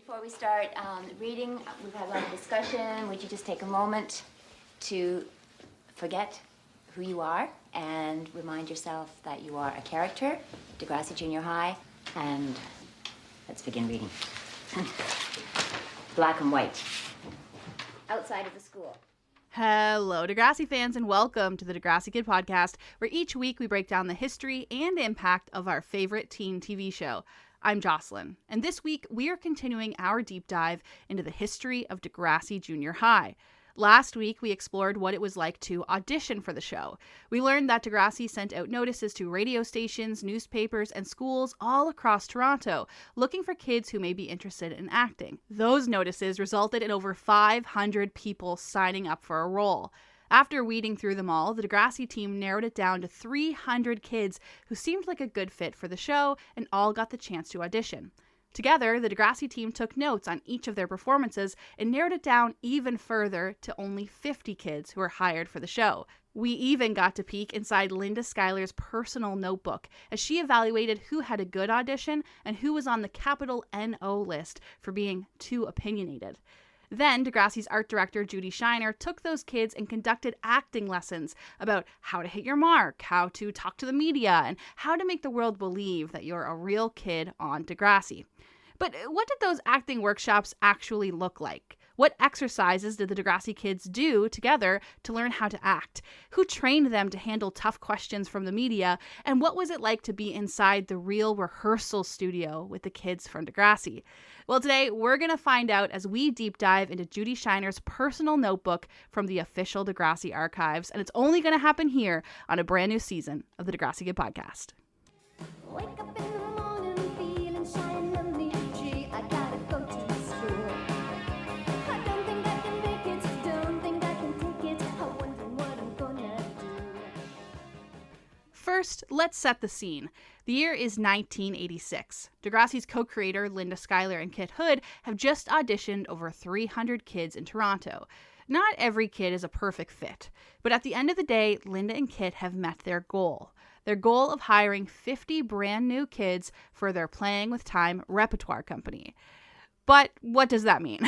Before we start reading, we've had a lot of discussion. Would you just take a moment to forget who you are and remind yourself that you are a character, Degrassi Junior High, and let's begin reading. Black and white. Outside of the school. Hello, Degrassi fans, and welcome to the Degrassi Kid podcast, where each week we break down the history and impact of our favorite teen TV show. I'm Jocelyn, and this week we are continuing our deep dive into the history of Degrassi Junior High. Last week, we explored what it was like to audition for the show. We learned that Degrassi sent out notices to radio stations, newspapers, and schools all across Toronto, looking for kids who may be interested in acting. Those notices resulted in over 500 people signing up for a role. After weeding through them all, the Degrassi team narrowed it down to 300 kids who seemed like a good fit for the show and all got the chance to audition. Together, the Degrassi team took notes on each of their performances and narrowed it down even further to only 50 kids who were hired for the show. We even got to peek inside Linda Schuyler's personal notebook as she evaluated who had a good audition and who was on the capital NO list for being too opinionated. Then, Degrassi's art director, Judy Shiner, took those kids and conducted acting lessons about how to hit your mark, how to talk to the media, and how to make the world believe that you're a real kid on Degrassi. But what did those acting workshops actually look like? What exercises did the Degrassi kids do together to learn how to act? Who trained them to handle tough questions from the media? And what was it like to be inside the real rehearsal studio with the kids from Degrassi? Well, today we're going to find out as we deep dive into Judy Shiner's personal notebook from the official Degrassi archives. And it's only going to happen here on a brand new season of the Degrassi Kid podcast. Wake up in the morning feeling shiny and itchy. I gotta go to school. I don't think I can make it, don't think I can take it. I'm wondering what I'm gonna do. First, let's set the scene. The year is 1986. Degrassi's co-creator Linda Schuyler and Kit Hood have just auditioned over 300 kids in Toronto. Not every kid is a perfect fit, but at the end of the day, Linda and Kit have met their goal. Their goal of hiring 50 brand new kids for their Playing with Time repertoire company. But what does that mean?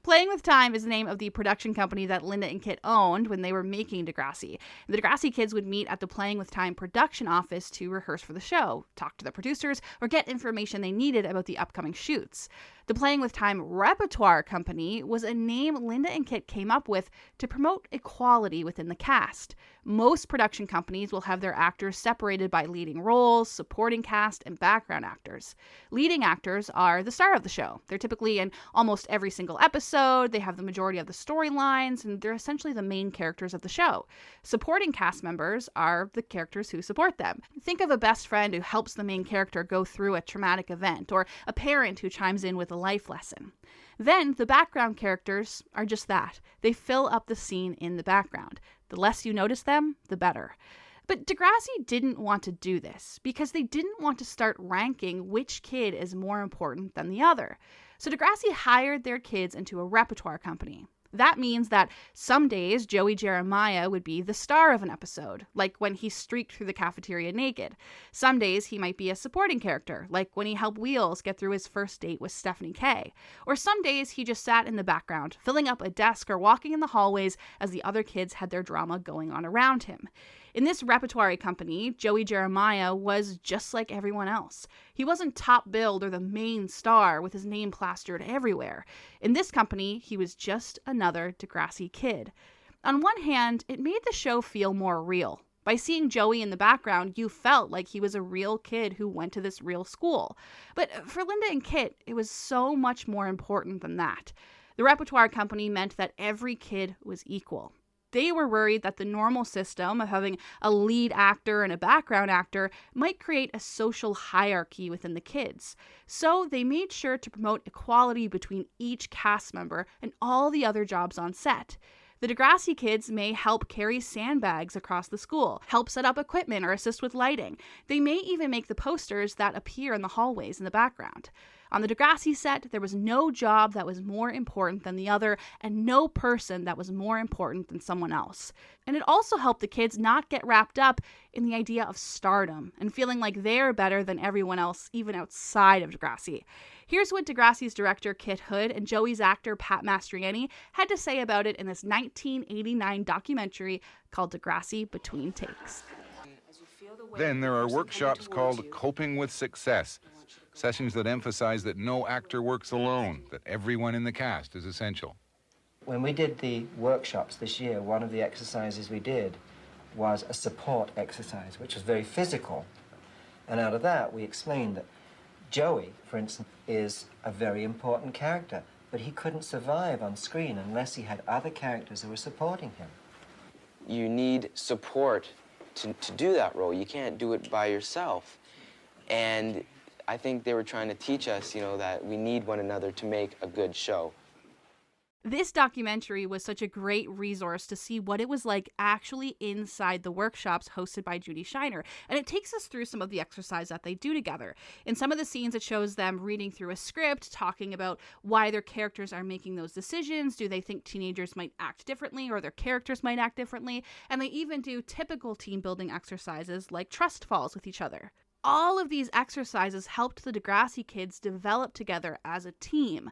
Playing with Time is the name of the production company that Linda and Kit owned when they were making Degrassi. The Degrassi kids would meet at the Playing with Time production office to rehearse for the show, talk to the producers, or get information they needed about the upcoming shoots. The Playing with Time repertoire company was a name Linda and Kit came up with to promote equality within the cast. Most production companies will have their actors separated by leading roles, supporting cast, and background actors. Leading actors are the star of the show. They're typically in almost every single episode, they have the majority of the storylines, and they're essentially the main characters of the show. Supporting cast members are the characters who support them. Think of a best friend who helps the main character go through a traumatic event, or a parent who chimes in with a life lesson. Then the background characters are just that. They fill up the scene in the background. The less you notice them, the better. But Degrassi didn't want to do this because they didn't want to start ranking which kid is more important than the other. So Degrassi hired their kids into a repertoire company. That means that some days Joey Jeremiah would be the star of an episode, like when he streaked through the cafeteria naked. Some days he might be a supporting character, like when he helped Wheels get through his first date with Stephanie K. Or some days he just sat in the background, filling up a desk or walking in the hallways as the other kids had their drama going on around him. In this repertoire company, Joey Jeremiah was just like everyone else. He wasn't top billed or the main star with his name plastered everywhere. In this company, he was just another Degrassi kid. On one hand, it made the show feel more real. By seeing Joey in the background, you felt like he was a real kid who went to this real school. But for Linda and Kit, it was so much more important than that. The repertoire company meant that every kid was equal. They were worried that the normal system of having a lead actor and a background actor might create a social hierarchy within the kids. So they made sure to promote equality between each cast member and all the other jobs on set. The Degrassi kids may help carry sandbags across the school, help set up equipment or assist with lighting. They may even make the posters that appear in the hallways in the background. On the Degrassi set, there was no job that was more important than the other, and no person that was more important than someone else. And it also helped the kids not get wrapped up in the idea of stardom and feeling like they're better than everyone else, even outside of Degrassi. Here's what Degrassi's director Kit Hood and Joey's actor Pat Mastroianni had to say about it in this 1989 documentary called Degrassi Between Takes. Then there are workshops called Coping with Success, sessions that emphasize that no actor works alone, that everyone in the cast is essential. When we did the workshops this year, one of the exercises we did was a support exercise, which was very physical. And out of that, we explained that Joey, for instance, is a very important character, but he couldn't survive on screen unless he had other characters who were supporting him. You need support to do that role. You can't do it by yourself. And I think they were trying to teach us, that we need one another to make a good show. This documentary was such a great resource to see what it was like actually inside the workshops hosted by Judy Shiner. And it takes us through some of the exercise that they do together. In some of the scenes, it shows them reading through a script, talking about why their characters are making those decisions. Do they think teenagers might act differently or their characters might act differently? And they even do typical team building exercises like trust falls with each other. All of these exercises helped the Degrassi kids develop together as a team.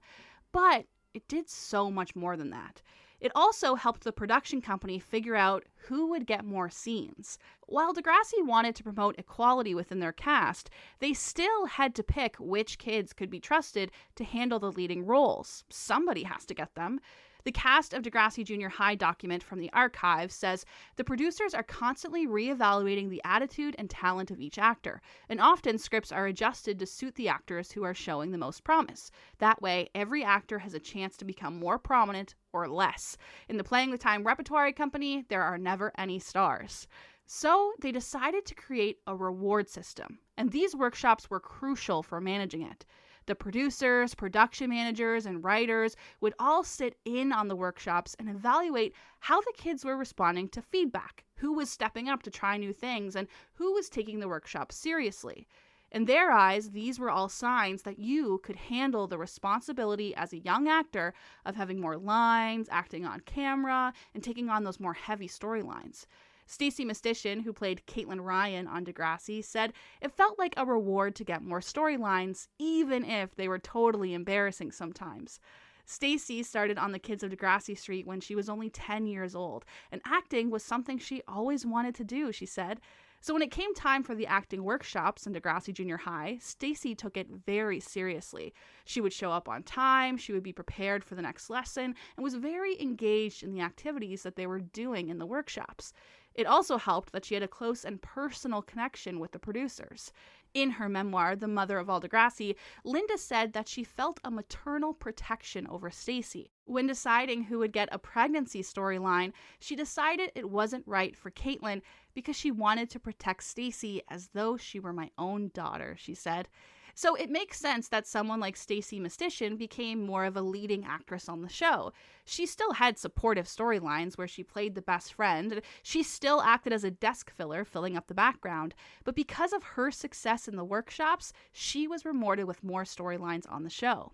But it did so much more than that. It also helped the production company figure out who would get more scenes. While Degrassi wanted to promote equality within their cast, they still had to pick which kids could be trusted to handle the leading roles. Somebody has to get them. The cast of Degrassi Junior High document from the archive says the producers are constantly reevaluating the attitude and talent of each actor, and often scripts are adjusted to suit the actors who are showing the most promise. That way, every actor has a chance to become more prominent or less. In the Playing with Time repertory company, there are never any stars. So they decided to create a reward system, and these workshops were crucial for managing it. The producers, production managers, and writers would all sit in on the workshops and evaluate how the kids were responding to feedback, who was stepping up to try new things, and who was taking the workshop seriously. In their eyes, these were all signs that you could handle the responsibility as a young actor of having more lines, acting on camera, and taking on those more heavy storylines. Stacey Mistyshin, who played Caitlin Ryan on Degrassi, said it felt like a reward to get more storylines, even if they were totally embarrassing sometimes. Stacey started on the Kids of Degrassi Street when she was only 10 years old, and acting was something she always wanted to do, she said. So when it came time for the acting workshops in Degrassi Junior High, Stacey took it very seriously. She would show up on time, she would be prepared for the next lesson, and was very engaged in the activities that they were doing in the workshops. It also helped that she had a close and personal connection with the producers. In her memoir, The Mother of All Degrassi, Linda said that she felt a maternal protection over Stacey. When deciding who would get a pregnancy storyline, she decided it wasn't right for Caitlin because she wanted to protect Stacey as though she were my own daughter, she said. So it makes sense that someone like Stacey Mistyshin became more of a leading actress on the show. She still had supportive storylines where she played the best friend, and she still acted as a desk filler, filling up the background. But because of her success in the workshops, she was rewarded with more storylines on the show.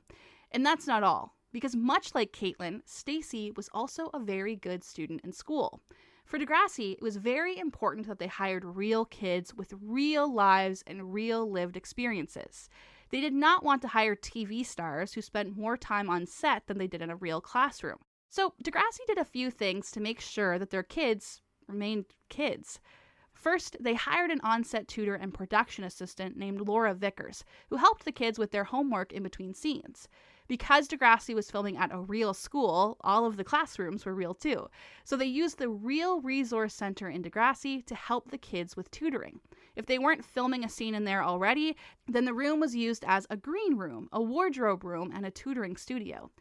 And that's not all, because much like Caitlin, Stacey was also a very good student in school. For Degrassi, it was very important that they hired real kids with real lives and real lived experiences. They did not want to hire TV stars who spent more time on set than they did in a real classroom. So Degrassi did a few things to make sure that their kids remained kids. First, they hired an on-set tutor and production assistant named Laura Vickers, who helped the kids with their homework in between scenes. Because Degrassi was filming at a real school, all of the classrooms were real too. So they used the Real Resource Center in Degrassi to help the kids with tutoring. If they weren't filming a scene in there already, then the room was used as a green room, a wardrobe room, and a tutoring studio.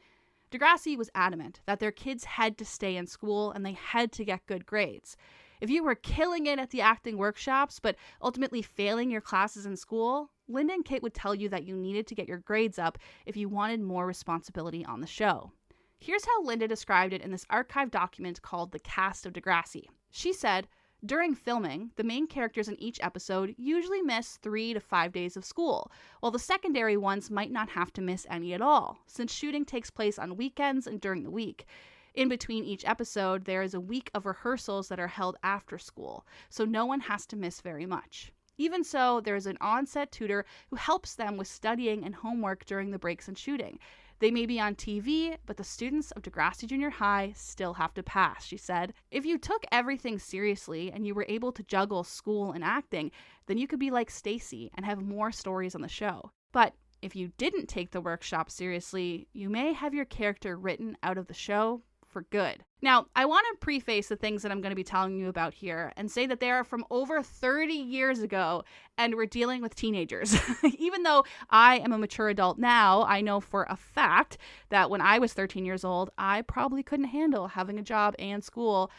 Degrassi was adamant that their kids had to stay in school and they had to get good grades. If you were killing it at the acting workshops, but ultimately failing your classes in school, Linda and Kit would tell you that you needed to get your grades up if you wanted more responsibility on the show. Here's how Linda described it in this archive document called The Cast of Degrassi. She said, During filming, the main characters in each episode usually miss 3 to 5 days of school, while the secondary ones might not have to miss any at all, since shooting takes place on weekends and during the week. In between each episode, there is a week of rehearsals that are held after school, so no one has to miss very much. Even so, there is an on-set tutor who helps them with studying and homework during the breaks and shooting. They may be on TV, but the students of Degrassi Junior High still have to pass, she said. If you took everything seriously and you were able to juggle school and acting, then you could be like Stacy and have more stories on the show. But if you didn't take the workshop seriously, you may have your character written out of the show for good. Now, I want to preface the things that I'm going to be telling you about here and say that they are from over 30 years ago and we're dealing with teenagers. Even though I am a mature adult now, I know for a fact that when I was 13 years old, I probably couldn't handle having a job and school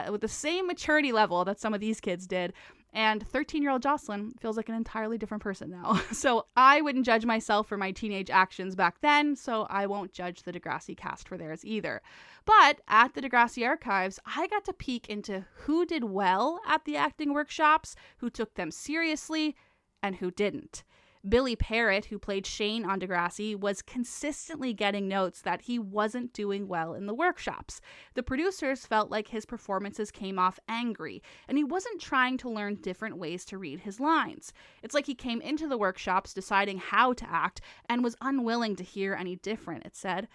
with the same maturity level that some of these kids did. And 13-year-old Jocelyn feels like an entirely different person now. So I wouldn't judge myself for my teenage actions back then, so I won't judge the Degrassi cast for theirs either. But at the Degrassi Archives, I got to peek into who did well at the acting workshops, who took them seriously, and who didn't. Billy Parrott, who played Shane on Degrassi, was consistently getting notes that he wasn't doing well in the workshops. The producers felt like his performances came off angry, and he wasn't trying to learn different ways to read his lines. It's like he came into the workshops deciding how to act and was unwilling to hear any different, it said.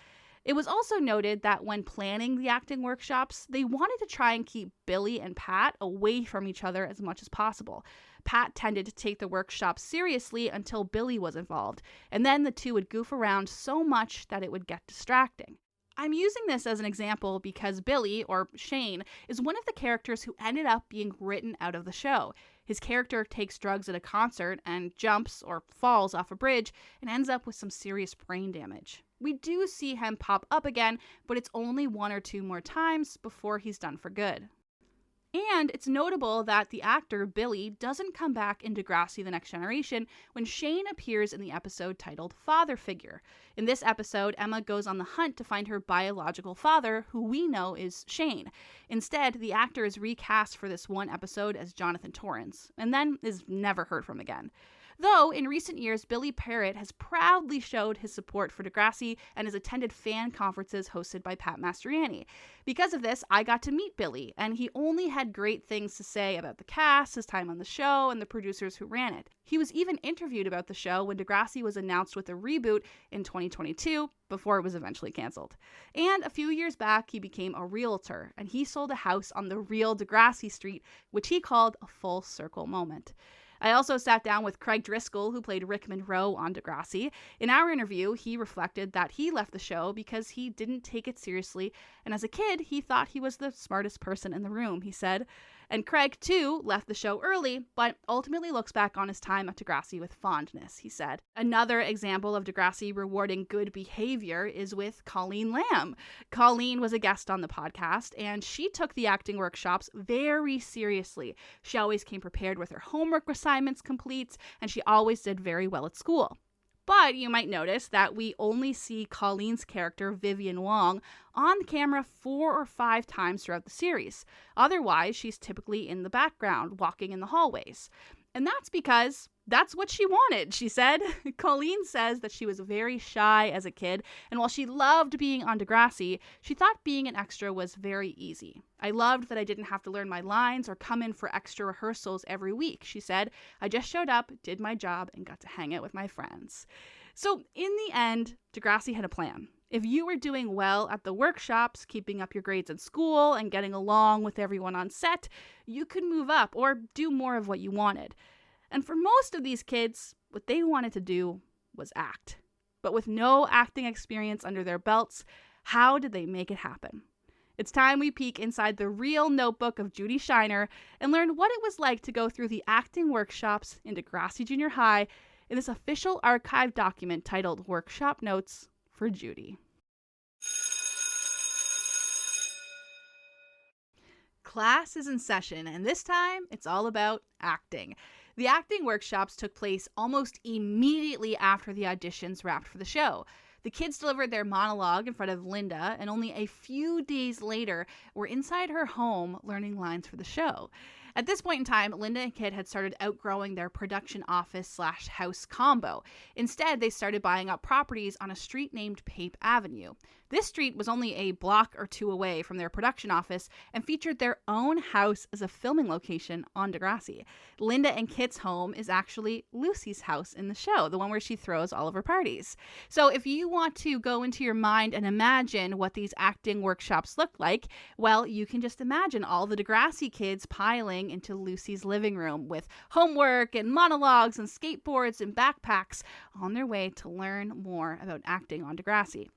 It was also noted that when planning the acting workshops, they wanted to try and keep Billy and Pat away from each other as much as possible. Pat tended to take the workshops seriously until Billy was involved, and then the two would goof around so much that it would get distracting. I'm using this as an example because Billy, or Shane, is one of the characters who ended up being written out of the show. His character takes drugs at a concert and jumps or falls off a bridge and ends up with some serious brain damage. We do see him pop up again, but it's only 1 or 2 more times before he's done for good. And it's notable that the actor, Billy, doesn't come back in Degrassi: The Next Generation when Shane appears in the episode titled Father Figure. In this episode, Emma goes on the hunt to find her biological father, who we know is Shane. Instead, the actor is recast for this one episode as Jonathan Torrance, and then is never heard from again. Though, in recent years, Billy Parrott has proudly showed his support for Degrassi and has attended fan conferences hosted by Pat Mastroianni. Because of this, I got to meet Billy, and he only had great things to say about the cast, his time on the show, and the producers who ran it. He was even interviewed about the show when Degrassi was announced with a reboot in 2022, before it was eventually canceled. And a few years back, he became a realtor, and he sold a house on the real Degrassi Street, which he called a full circle moment. I also sat down with Craig Driscoll, who played Rick Monroe on Degrassi. In our interview, he reflected that he left the show because he didn't take it seriously, and as a kid, he thought he was the smartest person in the room, he said. And Craig, too, left the show early, but ultimately looks back on his time at Degrassi with fondness, he said. Another example of Degrassi rewarding good behavior is with Colleen Lamb. Colleen was a guest on the podcast, and she took the acting workshops very seriously. She always came prepared with her homework assignments complete, and she always did very well at school. But you might notice that we only see Colleen's character, Vivian Wong, on camera 4 or 5 times throughout the series. Otherwise, she's typically in the background, walking in the hallways. And that's because that's what she wanted, she said. Colleen says that she was very shy as a kid, and while she loved being on Degrassi, she thought being an extra was very easy. I loved that I didn't have to learn my lines or come in for extra rehearsals every week, she said. I just showed up, did my job, and got to hang out with my friends. So in the end, Degrassi had a plan. If you were doing well at the workshops, keeping up your grades in school, and getting along with everyone on set, you could move up or do more of what you wanted. And for most of these kids, what they wanted to do was act. But with no acting experience under their belts, how did they make it happen? It's time we peek inside the real notebook of Judy Shiner and learn what it was like to go through the acting workshops in Degrassi Junior High in this official archive document titled Workshop Notes for Judy. Class is in session, and this time it's all about acting. The acting workshops took place almost immediately after the auditions wrapped for the show. The kids delivered their monologue in front of Linda, and only a few days later were inside her home learning lines for the show. At this point in time, Linda and Kit had started outgrowing their production office/house combo. Instead, they started buying up properties on a street named Pape Avenue. This street was only a block or two away from their production office and featured their own house as a filming location on Degrassi. Linda and Kit's home is actually Lucy's house in the show, the one where she throws all of her parties. So if you want to go into your mind and imagine what these acting workshops look like, well, you can just imagine all the Degrassi kids piling into Lucy's living room with homework and monologues and skateboards and backpacks on their way to learn more about acting on Degrassi.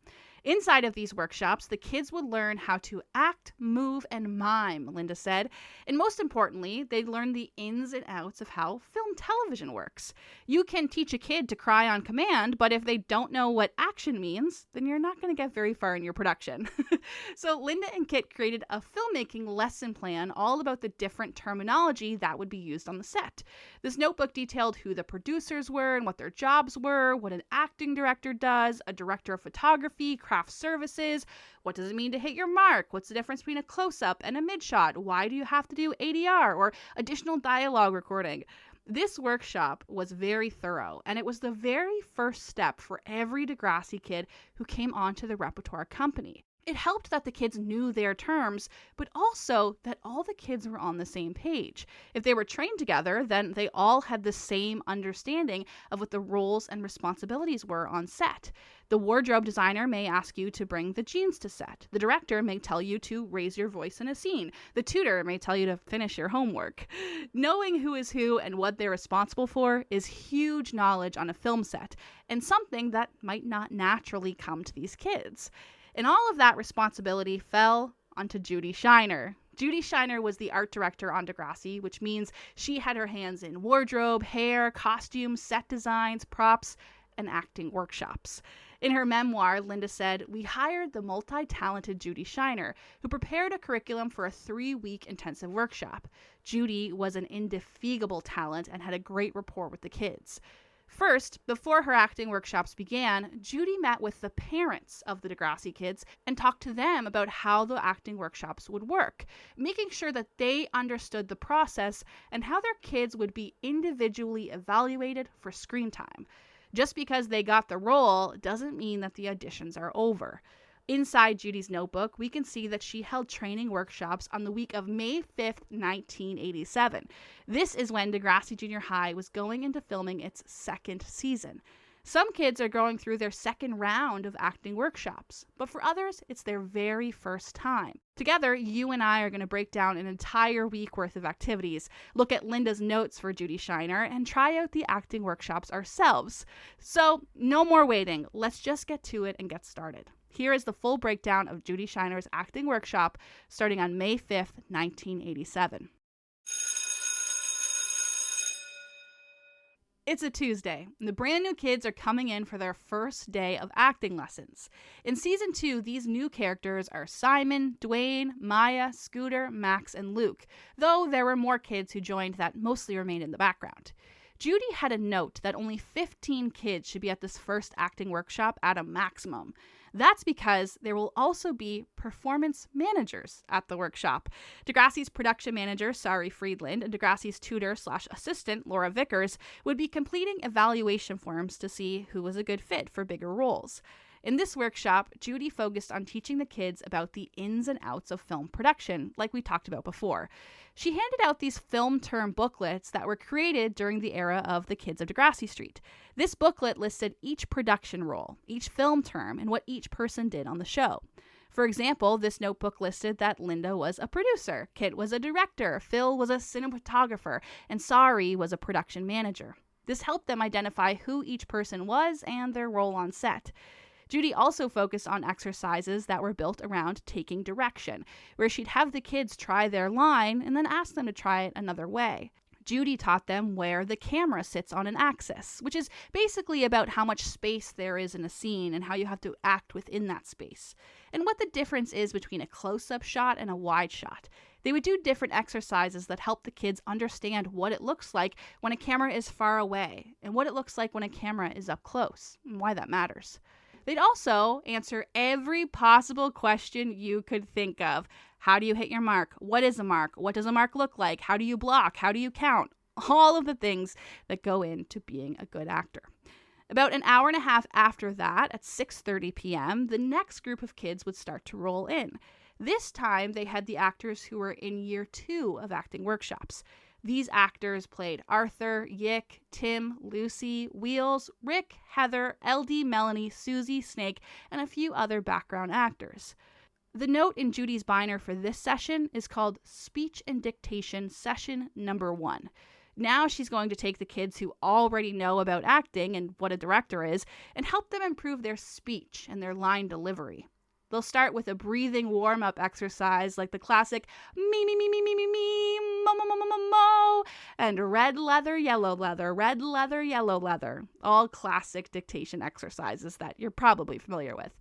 Inside of these workshops, the kids would learn how to act, move, and mime, Linda said. And most importantly, they'd learn the ins and outs of how film television works. You can teach a kid to cry on command, but if they don't know what action means, then you're not going to get very far in your production. So Linda and Kit created a filmmaking lesson plan all about the different terminology that would be used on the set. This notebook detailed who the producers were and what their jobs were, what an acting director does, a director of photography, craft services, what does it mean to hit your mark, what's the difference between a close-up and a mid-shot, why do you have to do ADR or additional dialogue recording. This workshop was very thorough, and it was the very first step for every Degrassi kid who came onto the repertoire company. It helped that the kids knew their terms, but also that all the kids were on the same page. If they were trained together, then they all had the same understanding of what the roles and responsibilities were on set. The wardrobe designer may ask you to bring the jeans to set. The director may tell you to raise your voice in a scene. The tutor may tell you to finish your homework. Knowing who is who and what they're responsible for is huge knowledge on a film set, and something that might not naturally come to these kids. And all of that responsibility fell onto Judy Shiner. Judy Shiner was the art director on Degrassi, which means she had her hands in wardrobe, hair, costumes, set designs, props, and acting workshops. In her memoir, Linda said, "We hired the multi-talented Judy Shiner, who prepared a curriculum for a 3-week intensive workshop. Judy was an indefatigable talent and had a great rapport with the kids." First, before her acting workshops began, Judy met with the parents of the Degrassi kids and talked to them about how the acting workshops would work, making sure that they understood the process and how their kids would be individually evaluated for screen time. Just because they got the role doesn't mean that the auditions are over. Inside Judy's notebook, we can see that she held training workshops on the week of May 5th, 1987. This is when Degrassi Junior High was going into filming its second season. Some kids are going through their second round of acting workshops, but for others, it's their very first time. Together, you and I are going to break down an entire week worth of activities, look at Linda's notes for Judy Shiner, and try out the acting workshops ourselves. So, no more waiting. Let's just get to it and get started. Here is the full breakdown of Judy Shiner's acting workshop starting on May 5th, 1987. It's a Tuesday, and the brand new kids are coming in for their first day of acting lessons. In Season 2, these new characters are Simon, Dwayne, Maya, Scooter, Max, and Luke, though there were more kids who joined that mostly remained in the background. Judy had a note that only 15 kids should be at this first acting workshop at a maximum. That's because there will also be performance managers at the workshop. Degrassi's production manager, Sari Friedland, and Degrassi's tutor/assistant, Laura Vickers, would be completing evaluation forms to see who was a good fit for bigger roles. In this workshop, Judy focused on teaching the kids about the ins and outs of film production, like we talked about before. She handed out these film term booklets that were created during the era of the Kids of Degrassi Street. This booklet listed each production role, each film term, and what each person did on the show. For example, this notebook listed that Linda was a producer, Kit was a director, Phil was a cinematographer, and Sari was a production manager. This helped them identify who each person was and their role on set. Judy also focused on exercises that were built around taking direction, where she'd have the kids try their line and then ask them to try it another way. Judy taught them where the camera sits on an axis, which is basically about how much space there is in a scene and how you have to act within that space, and what the difference is between a close-up shot and a wide shot. They would do different exercises that help the kids understand what it looks like when a camera is far away and what it looks like when a camera is up close and why that matters. They'd also answer every possible question you could think of. How do you hit your mark? What is a mark? What does a mark look like? How do you block? How do you count? All of the things that go into being a good actor. About an hour and a half after that, at 6:30 p.m., the next group of kids would start to roll in. This time, they had the actors who were in year 2 of acting workshops. These actors played Arthur, Yick, Tim, Lucy, Wheels, Rick, Heather, LD, Melanie, Susie, Snake, and a few other background actors. The note in Judy's binder for this session is called Speech and Dictation Session Number 1. Now she's going to take the kids who already know about acting and what a director is and help them improve their speech and their line delivery. They'll start with a breathing warm-up exercise like the classic me, me, me, me, me, me, me, mo, mo, mo, mo, mo, mo, and red leather, yellow leather, red leather, yellow leather. All classic dictation exercises that you're probably familiar with.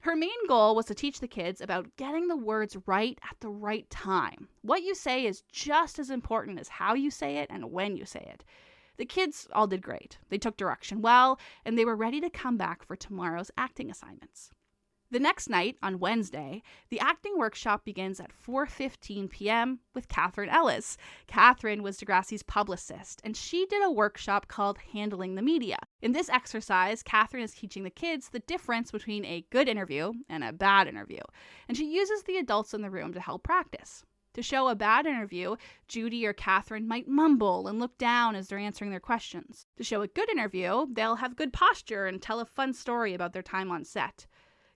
Her main goal was to teach the kids about getting the words right at the right time. What you say is just as important as how you say it and when you say it. The kids all did great. They took direction well, and they were ready to come back for tomorrow's acting assignments. The next night, on Wednesday, the acting workshop begins at 4:15 p.m. with Catherine Ellis. Catherine was Degrassi's publicist, and she did a workshop called Handling the Media. In this exercise, Catherine is teaching the kids the difference between a good interview and a bad interview, and she uses the adults in the room to help practice. To show a bad interview, Judy or Catherine might mumble and look down as they're answering their questions. To show a good interview, they'll have good posture and tell a fun story about their time on set.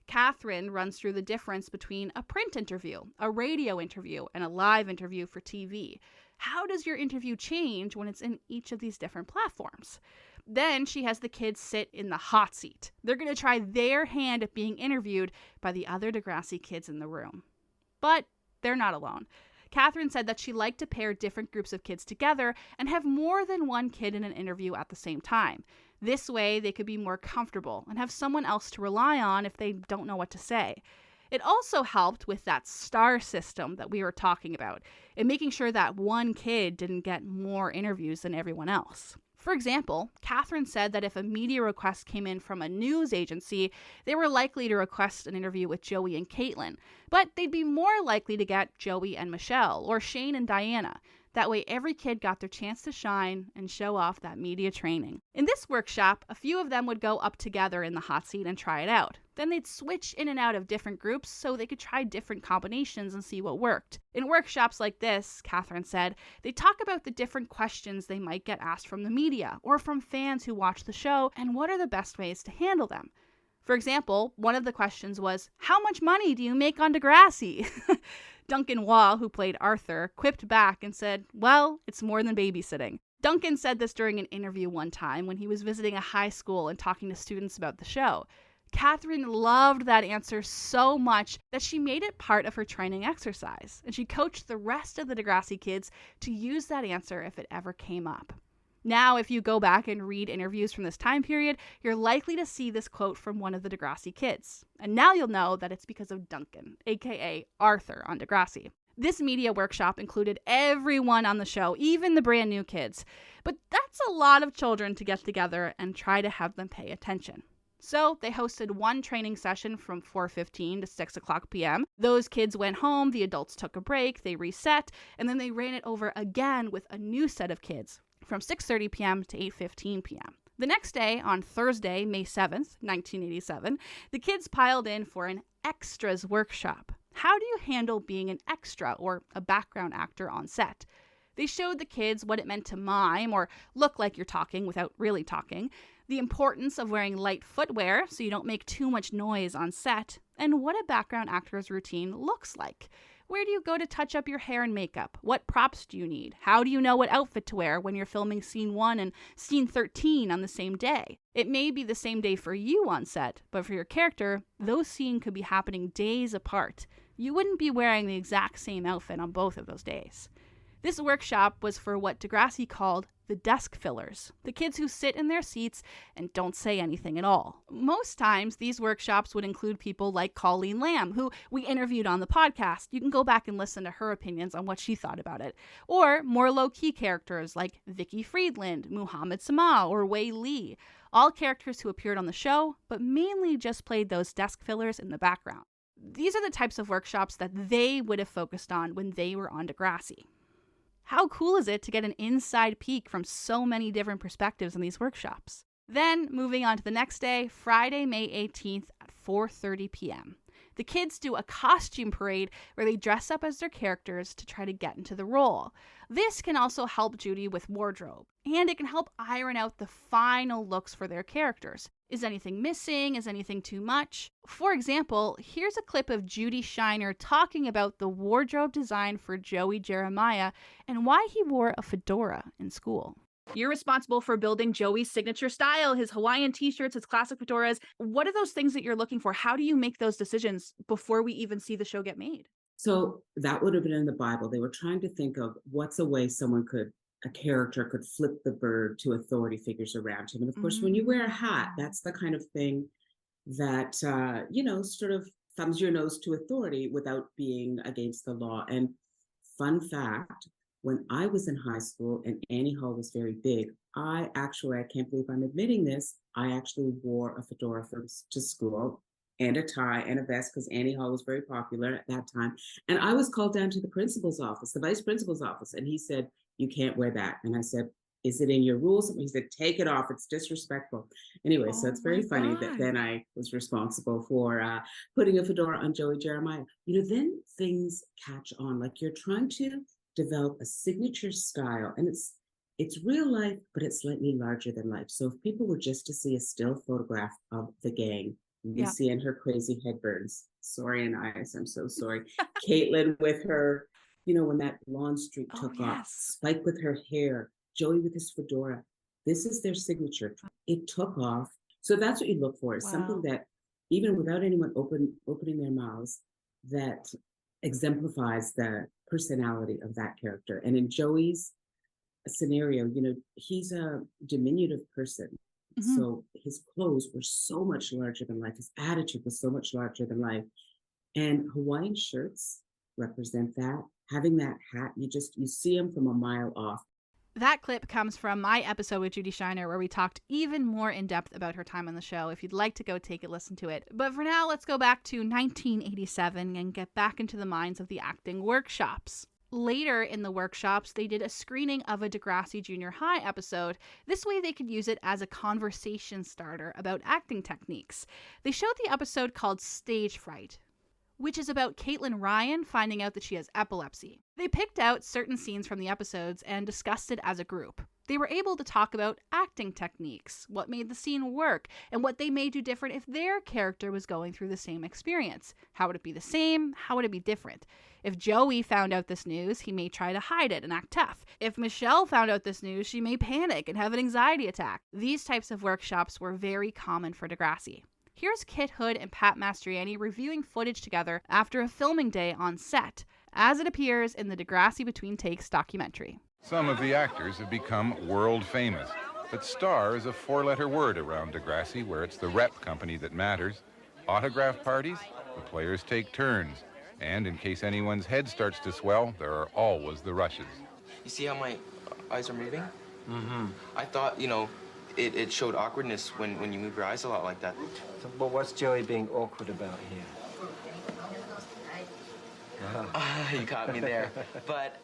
Catherine runs through the difference between a print interview, a radio interview, and a live interview for TV. How does your interview change when it's in each of these different platforms? Then she has the kids sit in the hot seat. They're going to try their hand at being interviewed by the other Degrassi kids in the room. But they're not alone. Catherine said that she liked to pair different groups of kids together and have more than one kid in an interview at the same time. This way, they could be more comfortable and have someone else to rely on if they don't know what to say. It also helped with that star system that we were talking about, and making sure that one kid didn't get more interviews than everyone else. For example, Catherine said that if a media request came in from a news agency, they were likely to request an interview with Joey and Caitlin, but they'd be more likely to get Joey and Michelle, or Shane and Diana. That way, every kid got their chance to shine and show off that media training. In this workshop, a few of them would go up together in the hot seat and try it out. Then they'd switch in and out of different groups so they could try different combinations and see what worked. In workshops like this, Catherine said, they talk about the different questions they might get asked from the media or from fans who watch the show and what are the best ways to handle them. For example, one of the questions was, how much money do you make on Degrassi? Duncan Waugh, who played Arthur, quipped back and said, well, it's more than babysitting. Duncan said this during an interview one time when he was visiting a high school and talking to students about the show. Catherine loved that answer so much that she made it part of her training exercise, and she coached the rest of the Degrassi kids to use that answer if it ever came up. Now, if you go back and read interviews from this time period, you're likely to see this quote from one of the Degrassi kids. And now you'll know that it's because of Duncan, aka Arthur on Degrassi. This media workshop included everyone on the show, even the brand new kids. But that's a lot of children to get together and try to have them pay attention. So they hosted one training session from 4:15 to 6 o'clock p.m. Those kids went home, the adults took a break, they reset, and then they ran it over again with a new set of kids from 6:30 p.m. to 8:15 p.m. The next day, on Thursday, May 7th, 1987, the kids piled in for an extras workshop. How do you handle being an extra or a background actor on set? They showed the kids what it meant to mime or look like you're talking without really talking, the importance of wearing light footwear so you don't make too much noise on set, and what a background actor's routine looks like. Where do you go to touch up your hair and makeup? What props do you need? How do you know what outfit to wear when you're filming scene 1 and scene 13 on the same day? It may be the same day for you on set, but for your character, those scenes could be happening days apart. You wouldn't be wearing the exact same outfit on both of those days. This workshop was for what Degrassi called the desk fillers, the kids who sit in their seats and don't say anything at all. Most times, these workshops would include people like Colleen Lamb, who we interviewed on the podcast. You can go back and listen to her opinions on what she thought about it. Or more low-key characters like Vicky Friedland, Muhammad Sama, or Wei Lee. All characters who appeared on the show, but mainly just played those desk fillers in the background. These are the types of workshops that they would have focused on when they were on Degrassi. How cool is it to get an inside peek from so many different perspectives in these workshops? Then, moving on to the next day, Friday, May 18th at 4:30 p.m. The kids do a costume parade where they dress up as their characters to try to get into the role. This can also help Judy with wardrobe, and it can help iron out the final looks for their characters. Is anything missing? Is anything too much? For example, here's a clip of Judy Shiner talking about the wardrobe design for Joey Jeremiah and why he wore a fedora in school. You're responsible for building Joey's signature style, his Hawaiian t-shirts, his classic fedoras. What are those things that you're looking for? How do you make those decisions before we even see the show get made? So that would have been in the Bible. They were trying to think of what's a way a character could flip the bird to authority figures around him. And of course, when you wear a hat, that's the kind of thing that, sort of thumbs your nose to authority without being against the law. And fun fact, when I was in high school and Annie Hall was very big, I can't believe I'm admitting this, I actually wore a fedora to school and a tie and a vest because Annie Hall was very popular at that time. And I was called down to the principal's office, the vice principal's office, and he said, "You can't wear that." And I said, "Is it in your rules?" And he said, "Take it off. It's disrespectful." Anyway, so it's very funny that then I was responsible for putting a fedora on Joey Jeremiah. Then things catch on. Like you're trying to develop a signature style, and it's real life, but it's slightly larger than life. So if people were just to see a still photograph of the gang, you see in her crazy headburns, Sorry and eyes, I'm so sorry. Caitlin with her, when that blonde streak took off, Spike with her hair, Joey with his fedora. This is their signature. It took off. So that's what you look for, is something that, even without anyone opening their mouths, that exemplifies the personality of that character. And in Joey's scenario, he's a diminutive person. Mm-hmm. So his clothes were so much larger than life. His attitude was so much larger than life. And Hawaiian shirts represent that. Having that hat, you see him from a mile off. That clip comes from my episode with Judy Shiner, where we talked even more in depth about her time on the show. If you'd like to go take a listen to it. But for now, let's go back to 1987 and get back into the minds of the acting workshops. Later in the workshops, they did a screening of a Degrassi Junior High episode. This way they could use it as a conversation starter about acting techniques. They showed the episode called Stage Fright, which is about Caitlin Ryan finding out that she has epilepsy. They picked out certain scenes from the episodes and discussed it as a group. They were able to talk about acting techniques, what made the scene work, and what they may do different if their character was going through the same experience. How would it be the same? How would it be different? If Joey found out this news, he may try to hide it and act tough. If Michelle found out this news, she may panic and have an anxiety attack. These types of workshops were very common for Degrassi. Here's Kit Hood and Pat Mastroianni reviewing footage together after a filming day on set, as it appears in the Degrassi Between Takes documentary. Some of the actors have become world famous, but star is a four-letter word around Degrassi, where it's the rep company that matters. Autograph parties, the players take turns, and in case anyone's head starts to swell, there are always the rushes. You see how my eyes are moving? Mm-hmm. I thought, it showed awkwardness when you move your eyes a lot like that. So, but what's Joey being awkward about here? You caught me there. But,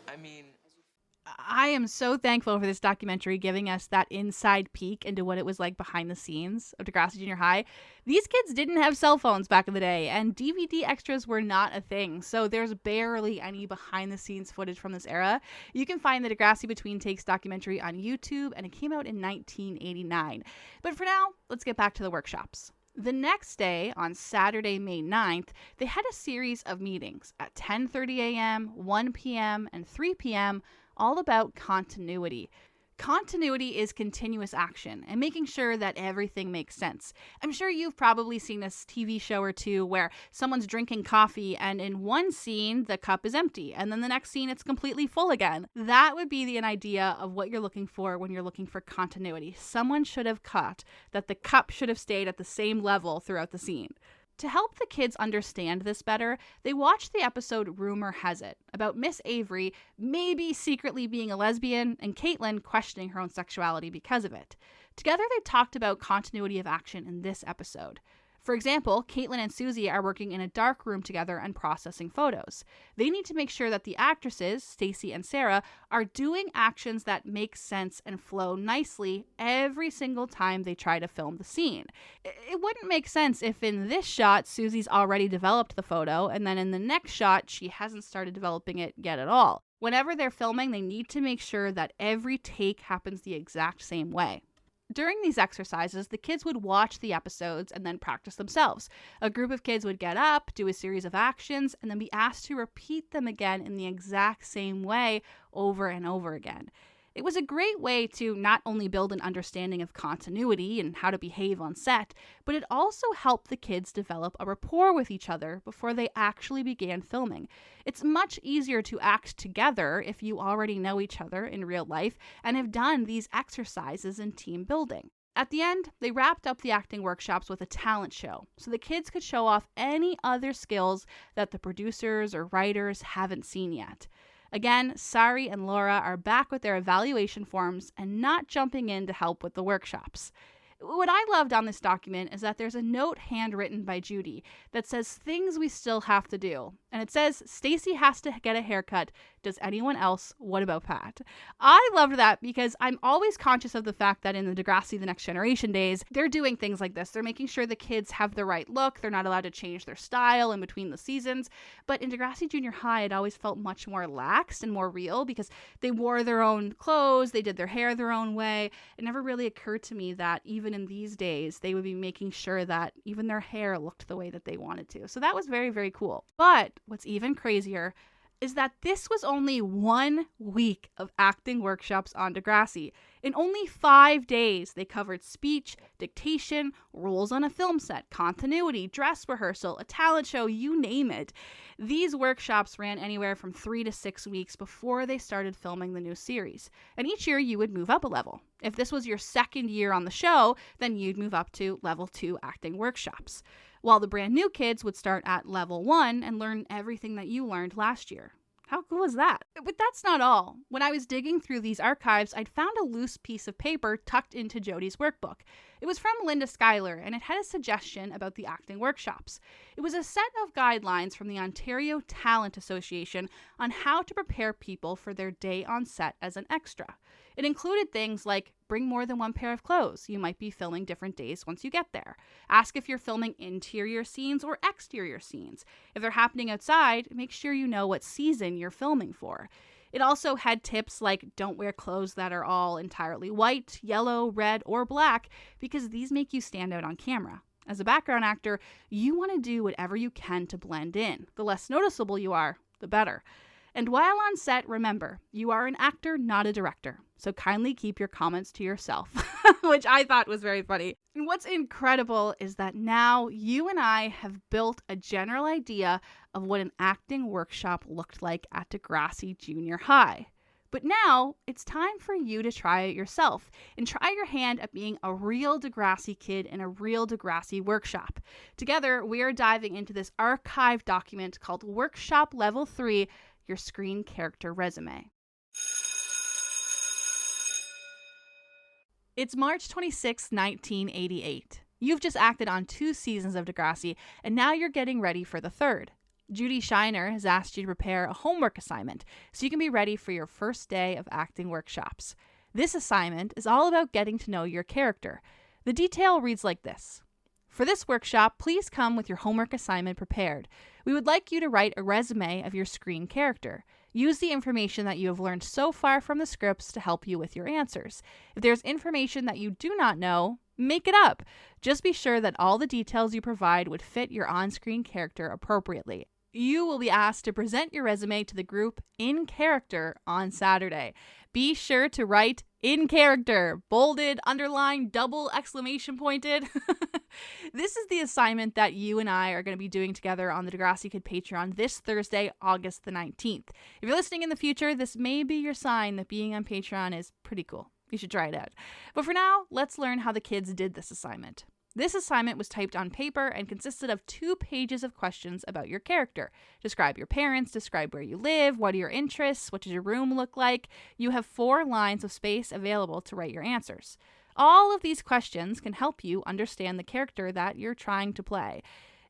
I am so thankful for this documentary giving us that inside peek into what it was like behind the scenes of Degrassi Junior High. These kids didn't have cell phones back in the day, and DVD extras were not a thing, so there's barely any behind-the-scenes footage from this era. You can find the Degrassi Between Takes documentary on YouTube, and it came out in 1989. But for now, let's get back to the workshops. The next day, on Saturday, May 9th, they had a series of meetings at 10:30 a.m., 1 p.m., and 3 p.m., all about continuity. Continuity is continuous action and making sure that everything makes sense. I'm sure you've probably seen this TV show or two where someone's drinking coffee and in one scene the cup is empty and then the next scene it's completely full again. That would be an idea of what you're looking for when you're looking for continuity. Someone should have caught that the cup should have stayed at the same level throughout the scene. To help the kids understand this better, they watched the episode Rumor Has It about Miss Avery maybe secretly being a lesbian and Caitlin questioning her own sexuality because of it. Together, they talked about continuity of action in this episode. For example, Caitlin and Susie are working in a dark room together and processing photos. They need to make sure that the actresses, Stacy and Sarah, are doing actions that make sense and flow nicely every single time they try to film the scene. It wouldn't make sense if in this shot, Susie's already developed the photo, and then in the next shot, she hasn't started developing it yet at all. Whenever they're filming, they need to make sure that every take happens the exact same way. During these exercises, the kids would watch the episodes and then practice themselves. A group of kids would get up, do a series of actions, and then be asked to repeat them again in the exact same way over and over again. It was a great way to not only build an understanding of continuity and how to behave on set, but it also helped the kids develop a rapport with each other before they actually began filming. It's much easier to act together if you already know each other in real life and have done these exercises in team building. At the end, they wrapped up the acting workshops with a talent show, so the kids could show off any other skills that the producers or writers haven't seen yet. Again, Sari and Laura are back with their evaluation forms and not jumping in to help with the workshops. What I loved on this document is that there's a note handwritten by Judy that says things we still have to do. And it says, Stacy has to get a haircut. Does anyone else? What about Pat? I loved that because I'm always conscious of the fact that in the Degrassi The Next Generation days, they're doing things like this. They're making sure the kids have the right look. They're not allowed to change their style in between the seasons. But in Degrassi Junior High, it always felt much more lax and more real because they wore their own clothes. They did their hair their own way. It never really occurred to me that even in these days, they would be making sure that even their hair looked the way that they wanted to. So that was very, very cool. But what's even crazier is that this was only 1 week of acting workshops on Degrassi. In only 5 days, they covered speech, dictation, roles on a film set, continuity, dress rehearsal, a talent show, you name it. These workshops ran anywhere from 3 to 6 weeks before they started filming the new series. And each year, you would move up a level. If this was your second year on the show, then you'd move up to level 2 acting workshops, while the brand new kids would start at level 1 and learn everything that you learned last year. How cool is that? But that's not all. When I was digging through these archives, I'd found a loose piece of paper tucked into Jodie's workbook. It was from Linda Schuyler, and it had a suggestion about the acting workshops. It was a set of guidelines from the Ontario Talent Association on how to prepare people for their day on set as an extra. It included things like bring more than one pair of clothes. You might be filming different days once you get there. Ask if you're filming interior scenes or exterior scenes. If they're happening outside, make sure you know what season you're filming for. It also had tips like don't wear clothes that are all entirely white, yellow, red, or black because these make you stand out on camera. As a background actor, you want to do whatever you can to blend in. The less noticeable you are, the better. And while on set, remember, you are an actor, not a director. So kindly keep your comments to yourself, which I thought was very funny. And what's incredible is that now you and I have built a general idea of what an acting workshop looked like at Degrassi Junior High. But now it's time for you to try it yourself and try your hand at being a real Degrassi kid in a real Degrassi workshop. Together, we are diving into this archive document called Workshop Level 3, Your Screen Character Resume. It's March 26, 1988. You've just acted on 2 seasons of Degrassi, and now you're getting ready for the 3rd. Judy Shiner has asked you to prepare a homework assignment so you can be ready for your first day of acting workshops. This assignment is all about getting to know your character. The detail reads like this. For this workshop, please come with your homework assignment prepared. We would like you to write a resume of your screen character. Use the information that you have learned so far from the scripts to help you with your answers. If there's information that you do not know, make it up. Just be sure that all the details you provide would fit your on-screen character appropriately. You will be asked to present your resume to the group in character on Saturday. Be sure to write In character, bolded, underlined, double exclamation pointed. This is the assignment that you and I are going to be doing together on the Degrassi Kid Patreon this Thursday, August the 19th. If you're listening in the future, this may be your sign that being on Patreon is pretty cool. You should try it out. But for now, let's learn how the kids did this assignment. This assignment was typed on paper and consisted of 2 pages of questions about your character. Describe your parents, describe where you live, what are your interests, what does your room look like. You have 4 lines of space available to write your answers. All of these questions can help you understand the character that you're trying to play.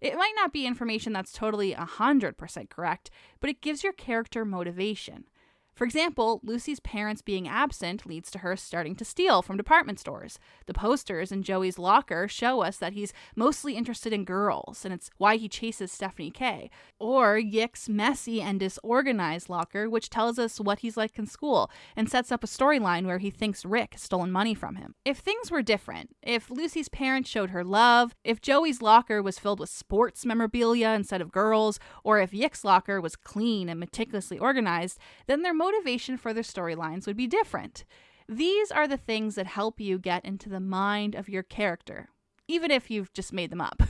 It might not be information that's totally 100% correct, but it gives your character motivation. For example, Lucy's parents being absent leads to her starting to steal from department stores. The posters in Joey's locker show us that he's mostly interested in girls, and it's why he chases Stephanie K. Or Yick's messy and disorganized locker, which tells us what he's like in school, and sets up a storyline where he thinks Rick has stolen money from him. If things were different, if Lucy's parents showed her love, if Joey's locker was filled with sports memorabilia instead of girls, or if Yick's locker was clean and meticulously organized, then their motivation for their storylines would be different. These are the things that help you get into the mind of your character, even if you've just made them up.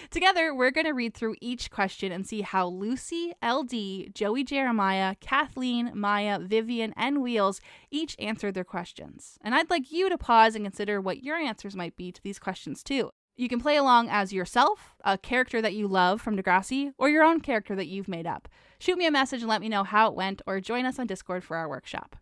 Together, we're going to read through each question and see how Lucy, LD, Joey Jeremiah, Kathleen, Maya, Vivian, and Wheels each answered their questions. And I'd like you to pause and consider what your answers might be to these questions too. You can play along as yourself, a character that you love from Degrassi, or your own character that you've made up. Shoot me a message and let me know how it went, or join us on Discord for our workshop.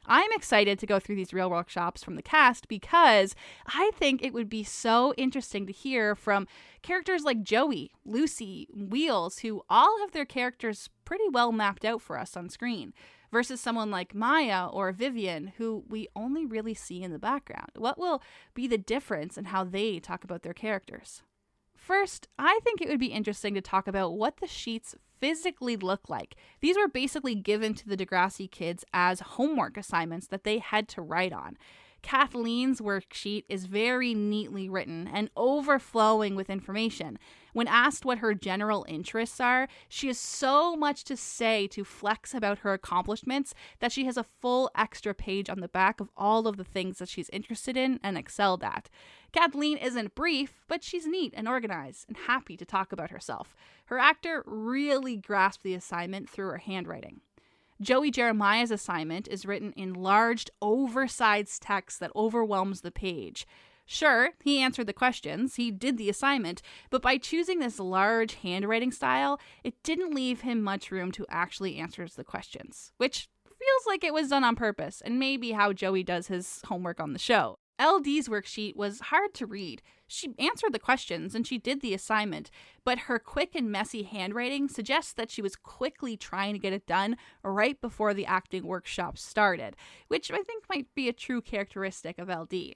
I'm excited to go through these real workshops from the cast because I think it would be so interesting to hear from characters like Joey, Lucy, Wheels, who all have their characters pretty well mapped out for us on screen, versus someone like Maya or Vivian, who we only really see in the background. What will be the difference in how they talk about their characters? First, I think it would be interesting to talk about what the sheets physically look like. These were basically given to the Degrassi kids as homework assignments that they had to write on. Kathleen's worksheet is very neatly written and overflowing with information. When asked what her general interests are, she has so much to say to flex about her accomplishments that she has a full extra page on the back of all of the things that she's interested in and excelled at. Kathleen isn't brief, but she's neat and organized and happy to talk about herself. Her actor really grasped the assignment through her handwriting. Joey Jeremiah's assignment is written in large, oversized text that overwhelms the page. Sure, he answered the questions, he did the assignment, but by choosing this large handwriting style, it didn't leave him much room to actually answer the questions, which feels like it was done on purpose, and maybe how Joey does his homework on the show. LD's worksheet was hard to read. She answered the questions and she did the assignment, but her quick and messy handwriting suggests that she was quickly trying to get it done right before the acting workshop started, which I think might be a true characteristic of LD.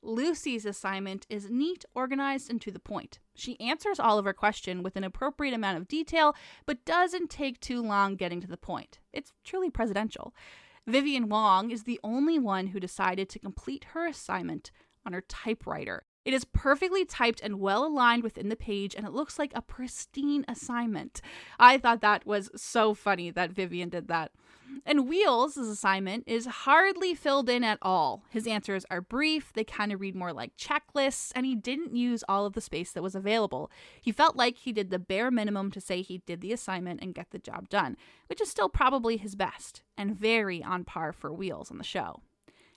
Lucy's assignment is neat, organized, and to the point. She answers all of her questions with an appropriate amount of detail, but doesn't take too long getting to the point. It's truly presidential. Vivian Wong is the only one who decided to complete her assignment on her typewriter. It is perfectly typed and well aligned within the page, and it looks like a pristine assignment. I thought that was so funny that Vivian did that. And Wheels' assignment is hardly filled in at all. His answers are brief, they kind of read more like checklists, and he didn't use all of the space that was available. He felt like he did the bare minimum to say he did the assignment and get the job done, which is still probably his best, and very on par for Wheels on the show.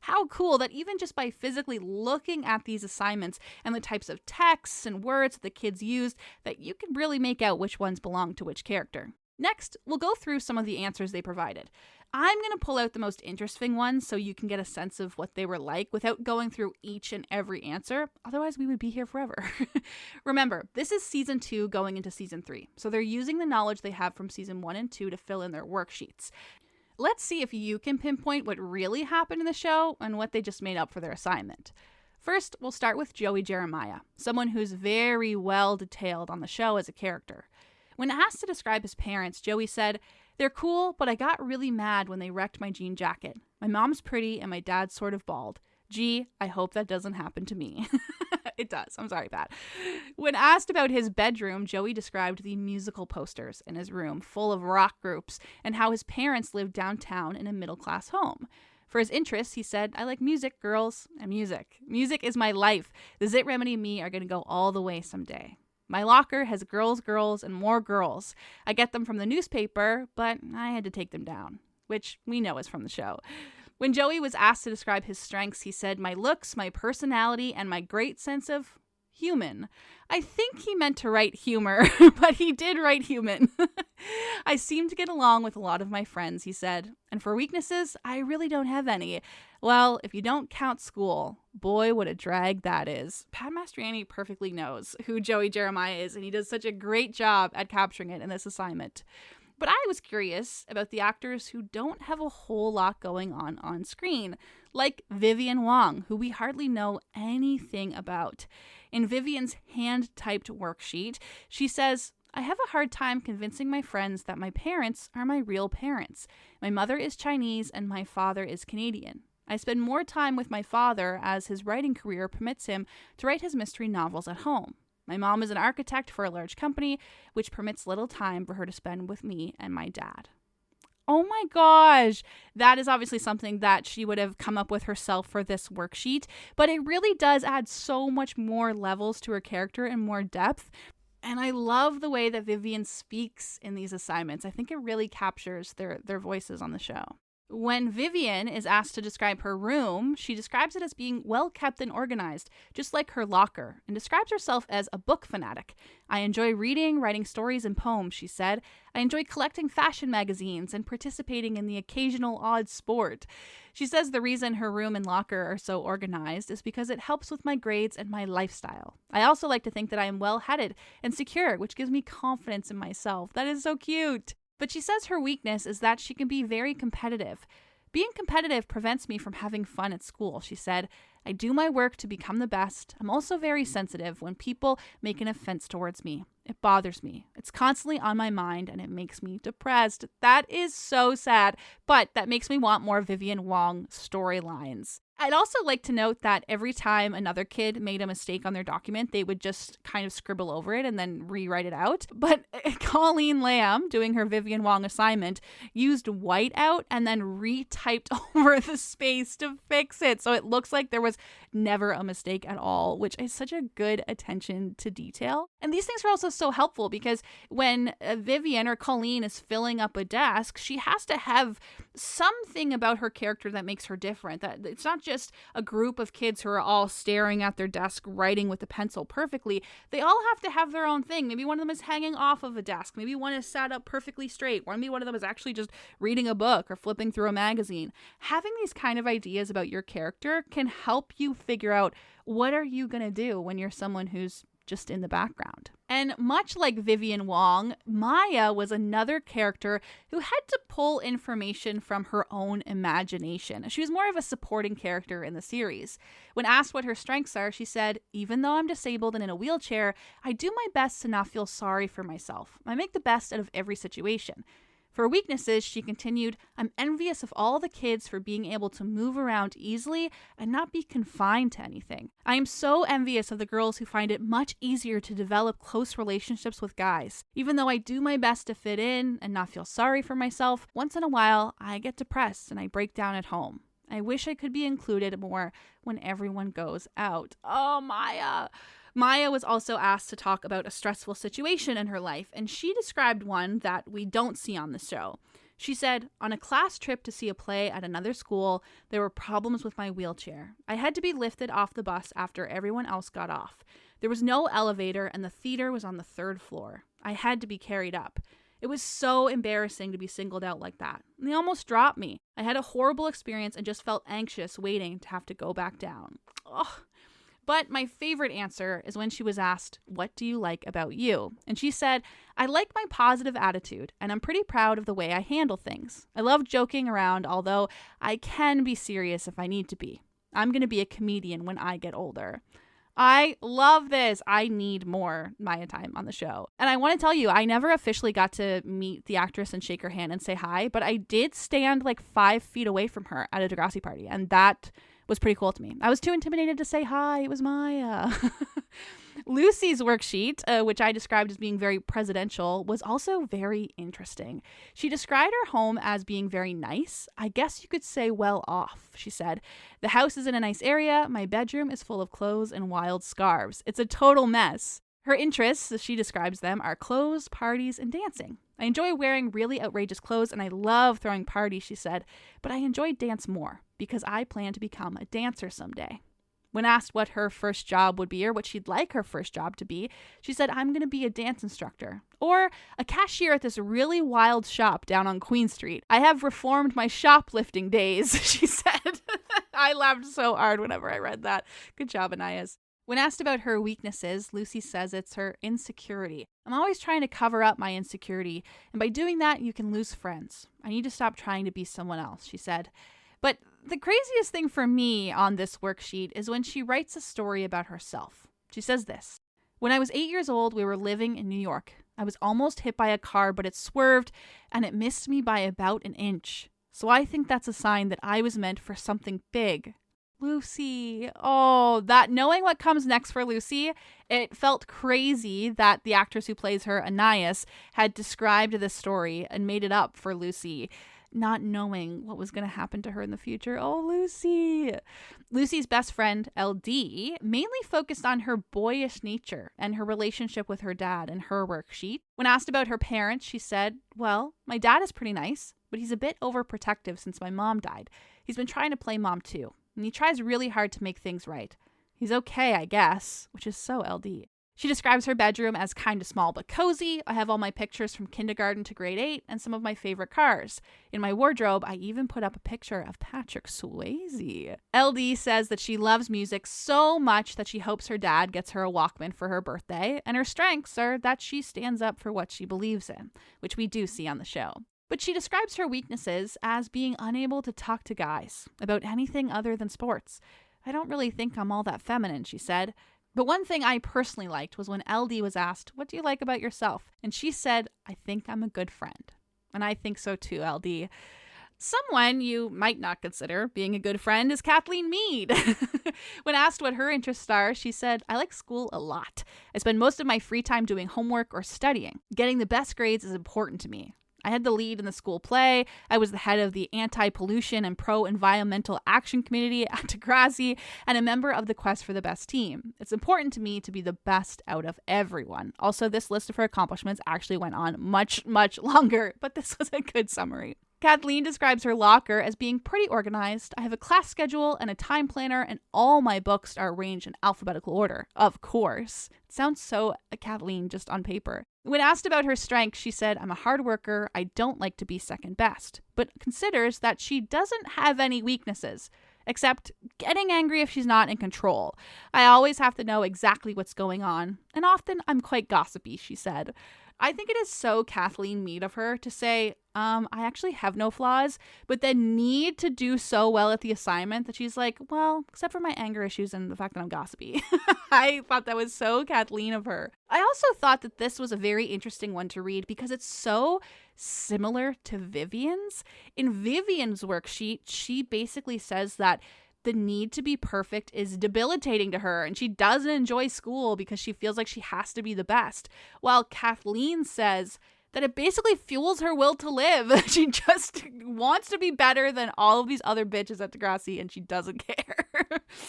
How cool that even just by physically looking at these assignments and the types of texts and words that the kids used, that you can really make out which ones belong to which character. Next, we'll go through some of the answers they provided. I'm going to pull out the most interesting ones so you can get a sense of what they were like without going through each and every answer. Otherwise, we would be here forever. Remember, this is season 2 going into season 3, so they're using the knowledge they have from season 1 and 2 to fill in their worksheets. Let's see if you can pinpoint what really happened in the show and what they just made up for their assignment. First, we'll start with Joey Jeremiah, someone who's very well detailed on the show as a character. When asked to describe his parents, Joey said, "They're cool, but I got really mad when they wrecked my jean jacket. My mom's pretty and my dad's sort of bald. Gee, I hope that doesn't happen to me." It does. I'm sorry, Pat. When asked about his bedroom, Joey described the musical posters in his room full of rock groups and how his parents lived downtown in a middle-class home. For his interests, he said, I like music, girls, and music. Music is my life. The Zit Remedy and me are going to go all the way someday. My locker has girls, girls, and more girls. I get them from the newspaper, but I had to take them down, which we know is from the show. When Joey was asked to describe his strengths, he said, my looks, my personality, and my great sense of human. I think he meant to write humor, but he did write human. I seem to get along with a lot of my friends, he said. And for weaknesses, I really don't have any. Well, if you don't count school, boy, what a drag that is. Pat Mastroianni perfectly knows who Joey Jeremiah is, and he does such a great job at capturing it in this assignment. But I was curious about the actors who don't have a whole lot going on screen, like Vivian Wong, who we hardly know anything about. In Vivian's hand-typed worksheet, she says, I have a hard time convincing my friends that my parents are my real parents. My mother is Chinese and my father is Canadian. I spend more time with my father as his writing career permits him to write his mystery novels at home. My mom is an architect for a large company, which permits little time for her to spend with me and my dad. Oh my gosh, that is obviously something that she would have come up with herself for this worksheet, but it really does add so much more levels to her character and more depth. And I love the way that Vivian speaks in these assignments. I think it really captures their voices on the show. When Vivian is asked to describe her room, she describes it as being well kept and organized, just like her locker, and describes herself as a book fanatic. I enjoy reading, writing stories and poems, she said. I enjoy collecting fashion magazines and participating in the occasional odd sport. She says the reason her room and locker are so organized is because it helps with my grades and my lifestyle. I also like to think that I am well-headed and secure, which gives me confidence in myself. That is so cute. But she says her weakness is that she can be very competitive. Being competitive prevents me from having fun at school, she said. I do my work to become the best. I'm also very sensitive when people make an offense towards me. It bothers me. It's constantly on my mind and it makes me depressed. That is so sad, but that makes me want more Vivian Wong storylines. I'd also like to note that every time another kid made a mistake on their document, they would just kind of scribble over it and then rewrite it out. But Colleen Lamb, doing her Vivian Wong assignment, used whiteout and then retyped over the space to fix it. So it looks like there was never a mistake at all, which is such a good attention to detail. And these things are also so helpful because when Vivian or Colleen is filling up a desk, she has to have something about her character that makes her different. That it's not just a group of kids who are all staring at their desk writing with a pencil perfectly. They all have to have their own thing. Maybe one of them is hanging off of a desk. Maybe one is sat up perfectly straight. Maybe one of them is actually just reading a book or flipping through a magazine. Having these kind of ideas about your character can help you figure out what are you going to do when you're someone who's just in the background. And much like Vivian Wong, Maya was another character who had to pull information from her own imagination. She was more of a supporting character in the series. When asked what her strengths are, she said, even though I'm disabled and in a wheelchair, I do my best to not feel sorry for myself. I make the best out of every situation. For weaknesses, she continued, I'm envious of all the kids for being able to move around easily and not be confined to anything. I am so envious of the girls who find it much easier to develop close relationships with guys. Even though I do my best to fit in and not feel sorry for myself, once in a while I get depressed and I break down at home. I wish I could be included more when everyone goes out. Oh, Maya! Maya was also asked to talk about a stressful situation in her life, and she described one that we don't see on the show. She said, on a class trip to see a play at another school, there were problems with my wheelchair. I had to be lifted off the bus after everyone else got off. There was no elevator, and the theater was on the 3rd floor. I had to be carried up. It was so embarrassing to be singled out like that. They almost dropped me. I had a horrible experience and just felt anxious waiting to have to go back down. Ugh. But my favorite answer is when she was asked, what do you like about you? And she said, I like my positive attitude, and I'm pretty proud of the way I handle things. I love joking around, although I can be serious if I need to be. I'm going to be a comedian when I get older. I love this. I need more Maya time on the show. And I want to tell you, I never officially got to meet the actress and shake her hand and say hi, but I did stand like 5 feet away from her at a Degrassi party, and that was pretty cool to me. I was too intimidated to say hi. It was Maya. Lucy's worksheet, which I described as being very presidential, was also very interesting. She described her home as being very nice. I guess you could say well off, she said. The house is in a nice area. My bedroom is full of clothes and wild scarves. It's a total mess. Her interests, as she describes them, are clothes, parties, and dancing. I enjoy wearing really outrageous clothes and I love throwing parties, she said, but I enjoy dance more because I plan to become a dancer someday. When asked what her first job would be or what she'd like her first job to be, she said, I'm going to be a dance instructor or a cashier at this really wild shop down on Queen Street. I have reformed my shoplifting days, she said. I laughed so hard whenever I read that. Good job, Anais. When asked about her weaknesses, Lucy says it's her insecurity. I'm always trying to cover up my insecurity, and by doing that, you can lose friends. I need to stop trying to be someone else, she said. But the craziest thing for me on this worksheet is when she writes a story about herself. She says this: when I was 8 years old, we were living in New York. I was almost hit by a car, but it swerved, and it missed me by about an inch. So I think that's a sign that I was meant for something big. Lucy. Oh, that knowing what comes next for Lucy, it felt crazy that the actress who plays her, Anais, had described this story and made it up for Lucy, not knowing what was going to happen to her in the future. Oh, Lucy. Lucy's best friend, LD, mainly focused on her boyish nature and her relationship with her dad in her worksheet. When asked about her parents, she said, well, my dad is pretty nice, but he's a bit overprotective since my mom died. He's been trying to play mom too, and he tries really hard to make things right. He's okay, I guess, which is so LD. She describes her bedroom as kind of small but cozy. I have all my pictures from kindergarten to grade 8 and some of my favorite cars. In my wardrobe, I even put up a picture of Patrick Swayze. LD says that she loves music so much that she hopes her dad gets her a Walkman for her birthday, and her strengths are that she stands up for what she believes in, which we do see on the show. But she describes her weaknesses as being unable to talk to guys about anything other than sports. I don't really think I'm all that feminine, she said. But one thing I personally liked was when LD was asked, what do you like about yourself? And she said, I think I'm a good friend. And I think so too, LD. Someone you might not consider being a good friend is Kathleen Mead. When asked what her interests are, she said, I like school a lot. I spend most of my free time doing homework or studying. Getting the best grades is important to me. I had the lead in the school play. I was the head of the anti-pollution and pro-environmental action committee at Degrassi and a member of the Quest for the Best team. It's important to me to be the best out of everyone. Also, this list of her accomplishments actually went on much, much longer, but this was a good summary. Kathleen describes her locker as being pretty organized. I have a class schedule and a time planner, and all my books are arranged in alphabetical order. Of course. It sounds so Kathleen just on paper. When asked about her strengths, she said, I'm a hard worker. I don't like to be second best, but considers that she doesn't have any weaknesses, except getting angry if she's not in control. I always have to know exactly what's going on, and often I'm quite gossipy, she said. I think it is so Kathleen Mead of her to say, I actually have no flaws, but then need to do so well at the assignment that she's like, well, except for my anger issues and the fact that I'm gossipy. I thought that was so Kathleen of her. I also thought that this was a very interesting one to read because it's so similar to Vivian's. In Vivian's worksheet, she basically says that the need to be perfect is debilitating to her and she doesn't enjoy school because she feels like she has to be the best. While Kathleen says that it basically fuels her will to live. She just wants to be better than all of these other bitches at Degrassi and she doesn't care,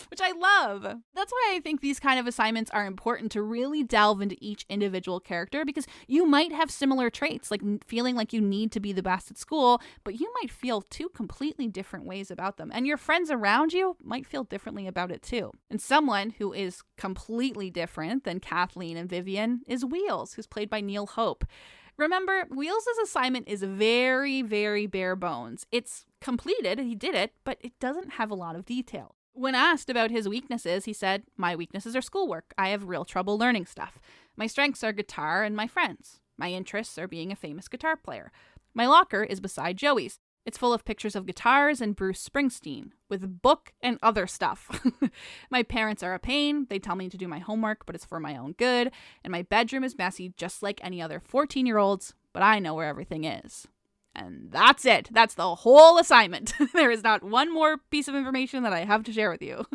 which I love. That's why I think these kind of assignments are important to really delve into each individual character because you might have similar traits, like feeling like you need to be the best at school, but you might feel two completely different ways about them. And your friends around you might feel differently about it too. And someone who is completely different than Kathleen and Vivian is Wheels, who's played by Neil Hope. Remember, Wheels' assignment is very, very bare bones. It's completed, he did it, but it doesn't have a lot of detail. When asked about his weaknesses, he said, my weaknesses are schoolwork. I have real trouble learning stuff. My strengths are guitar and my friends. My interests are being a famous guitar player. My locker is beside Joey's. It's full of pictures of guitars and Bruce Springsteen, with book and other stuff. My parents are a pain. They tell me to do my homework, but it's for my own good. And my bedroom is messy just like any other 14-year-old's, but I know where everything is. And that's it. That's the whole assignment. There is not one more piece of information that I have to share with you.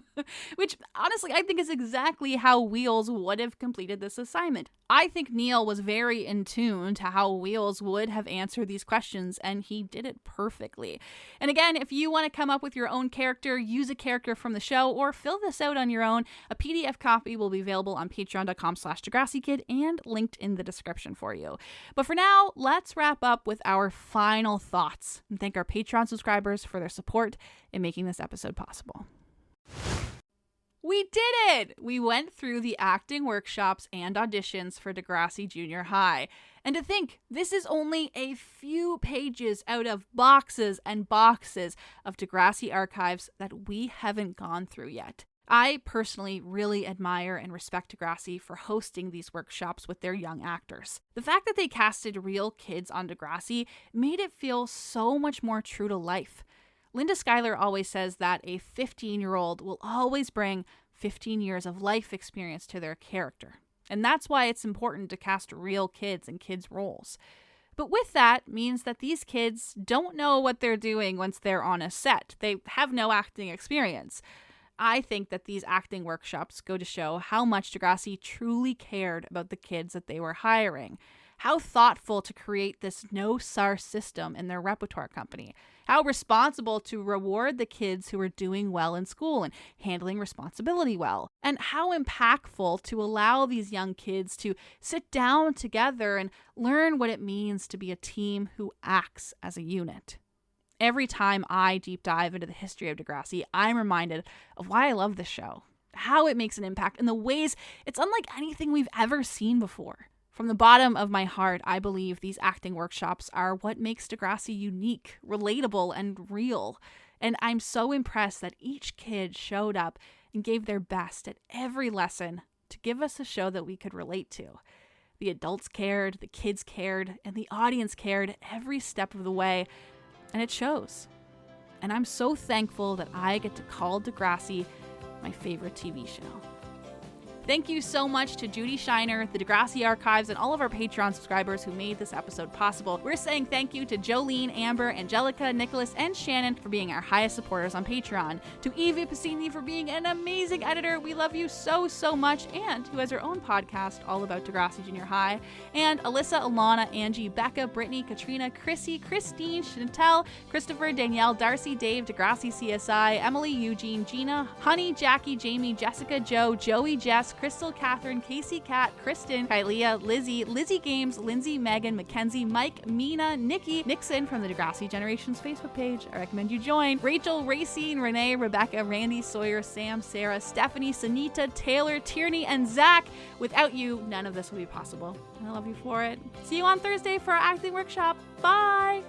Which, honestly, I think is exactly how Wheels would have completed this assignment. I think Neil was very in tune to how Wheels would have answered these questions, and he did it perfectly. And again, if you want to come up with your own character, use a character from the show, or fill this out on your own, a PDF copy will be available on patreon.com/Degrassi Kid and linked in the description for you. But for now, let's wrap up with our final thoughts and thank our Patreon subscribers for their support in making this episode possible. We did it! We went through the acting workshops and auditions for Degrassi Junior High. And to think, this is only a few pages out of boxes and boxes of Degrassi archives that we haven't gone through yet. I personally really admire and respect Degrassi for hosting these workshops with their young actors. The fact that they casted real kids on Degrassi made it feel so much more true to life. Linda Schuyler always says that a 15-year-old will always bring 15 years of life experience to their character. And that's why it's important to cast real kids in kids' roles. But with that means that these kids don't know what they're doing once they're on a set. They have no acting experience. I think that these acting workshops go to show how much Degrassi truly cared about the kids that they were hiring. How thoughtful to create this no-SAR system in their repertoire company. How responsible to reward the kids who are doing well in school and handling responsibility well. And how impactful to allow these young kids to sit down together and learn what it means to be a team who acts as a unit. Every time I deep dive into the history of Degrassi, I'm reminded of why I love this show. How it makes an impact in the ways it's unlike anything we've ever seen before. From the bottom of my heart, I believe these acting workshops are what makes Degrassi unique, relatable, and real. And I'm so impressed that each kid showed up and gave their best at every lesson to give us a show that we could relate to. The adults cared, the kids cared, and the audience cared every step of the way. And it shows. And I'm so thankful that I get to call Degrassi my favorite TV show. Thank you so much to Judy Shiner, the Degrassi Archives, and all of our Patreon subscribers who made this episode possible. We're saying thank you to Jolene, Amber, Angelica, Nicholas, and Shannon for being our highest supporters on Patreon. To Evie Piscini for being an amazing editor. We love you so, so much. And who has her own podcast all about Degrassi Junior High. And Alyssa, Alana, Angie, Becca, Brittany, Katrina, Chrissy, Christine, Chantel, Christopher, Danielle, Darcy, Dave, Degrassi CSI, Emily, Eugene, Gina, Honey, Jackie, Jamie, Jessica, Joe, Joey, Jess, Crystal, Catherine, Casey, Kat, Kristen, Kylia, Lizzie, Lizzie Games, Lindsay, Megan, Mackenzie, Mike, Mina, Nikki, Nixon from the Degrassi Generations Facebook page. I recommend you join. Rachel, Racine, Renee, Rebecca, Randy, Sawyer, Sam, Sarah, Stephanie, Sunita, Taylor, Tierney, and Zach. Without you, none of this would be possible. And I love you for it. See you on Thursday for our acting workshop. Bye!